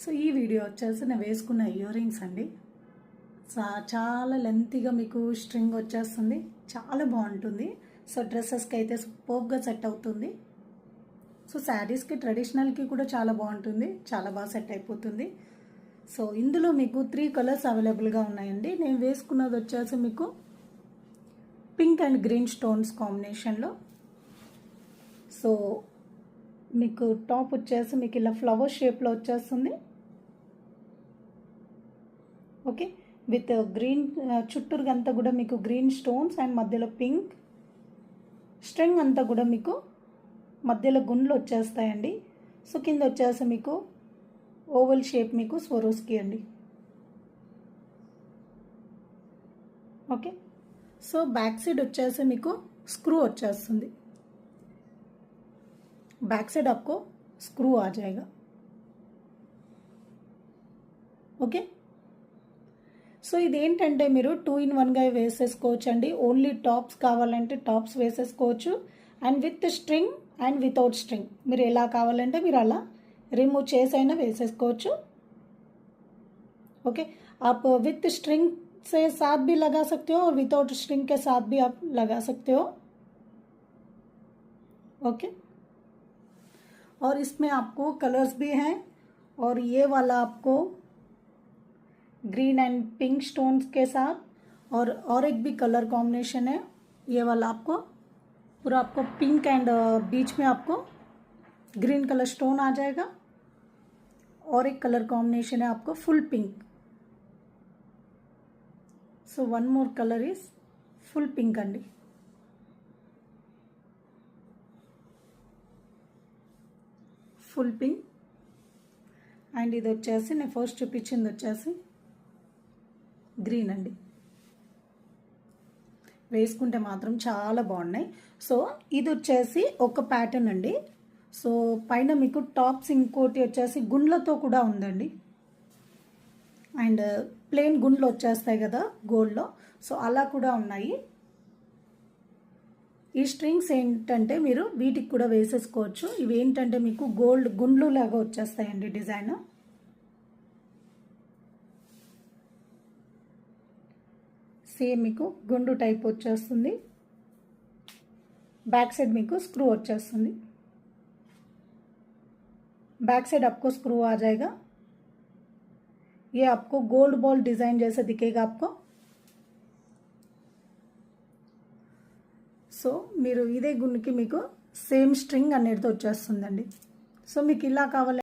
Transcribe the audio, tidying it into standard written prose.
So ఈ video వచ్చేసి నేను వేసుకున్న ఇయర్ రింగ్స్ అండి. చాలా లెంతీగా మీకు స్ట్రింగ్ వచ్చేస్తుంది, చాలా బాగుంటుంది. సో డ్రెస్సెస్కి అయితే సూపర్గా సెట్ అవుతుంది. సో శారీస్కి ట్రెడిషనల్కి కూడా చాలా బాగుంటుంది, చాలా బాగా సెట్ అయిపోతుంది. సో ఇందులో మీకు 3 కలర్స్ అవైలబుల్గా ఉన్నాయండి. నేను వేసుకున్నది వచ్చేసి మీకు పింక్ అండ్ గ్రీన్ స్టోన్స్ కాంబినేషన్లో. సో మీకు టాప్ వచ్చేసి మీకు ఇలా ఫ్లవర్ షేప్లో వచ్చేస్తుంది. ఓకే, విత్ గ్రీన్ చుట్టూరుగా అంతా కూడా మీకు గ్రీన్ స్టోన్స్ అండ్ మధ్యలో పింక్ స్ట్రింగ్ అంతా కూడా మీకు మధ్యలో గుండ్లు వచ్చేస్తాయండి. సో కింద వచ్చేసి మీకు ఓవల్ షేప్ మీకు స్వరోస్కి అండి. ఓకే, సో బ్యాక్ సైడ్ వచ్చేసి మీకు స్క్రూ వచ్చేస్తుంది. बैक साइड आपको स्क्रू आ जाएगा. ఓకే, సో ఇదేంటంటే మీరు 2 in 1గా వేసేసుకోవచ్చు అండి. ఓన్లీ టాప్స్ కావాలంటే టాప్స్ వేసేసుకోవచ్చు, and with string and without string మీరు ఎలా కావాలంటే మీరు అలా రిమూవ్ చేసైనా వేసేసుకోవచ్చు. ओके, आप विथ स्ट्रिंग से साथ भी लगा सकते हो और विदाउट स्ट्रिंग के साथ भी आप लगा सकते हो. ओके, और इसमें आपको कलर्स भी हैं, और ये वाला आपको ग्रीन एंड पिंक स्टोन्स के साथ और एक भी कलर कॉम्बिनेशन है. ये वाला आपको पूरा आपको पिंक एंड बीच में आपको ग्रीन कलर स्टोन आ जाएगा, और एक कलर कॉम्बिनेशन है आपको full pink. So one more colour is full pink अंडी. ఫుల్ పింక్, అండ్ ఇది వచ్చేసి నేను ఫస్ట్ చూపించింది వచ్చేసి గ్రీన్ అండి. వేసుకుంటే మాత్రం చాలా బాగున్నాయి. సో ఇది వచ్చేసి ఒక ప్యాటర్న్ అండి. సో పైన మీకు టాప్స్ ఇంకోటి వచ్చేసి గుండ్లతో కూడా ఉందండి, అండ్ ప్లెయిన్ గుండ్లు వచ్చేస్తాయి కదా గోల్డ్లో, సో అలా కూడా ఉన్నాయి. ఈ స్ట్రింగ్స్ ఏంటంటే మీరు వీటికి కూడా వేసేసుకోవచ్చు. ఇవి ఏంటంటే మీకు గోల్డ్ గుండ్లు లాగా వచ్చేస్తాయండి డిజైన్. సేమ్ మీకు గుండు టైప్ వచ్చేస్తుంది. బ్యాక్ సైడ్ మీకు స్క్రూ వచ్చేస్తుంది. बैक साइड आपको स्क्रू आ जाएगा. ये आपको गोल्ड बॉल डिजाइन जैसे दिखेगा आपको. సో మీరు ఇదే గున్కి మీకు సేమ్ స్ట్రింగ్ అనేది వచ్చేస్తుందండి. సో మీకు ఇలా కావాలి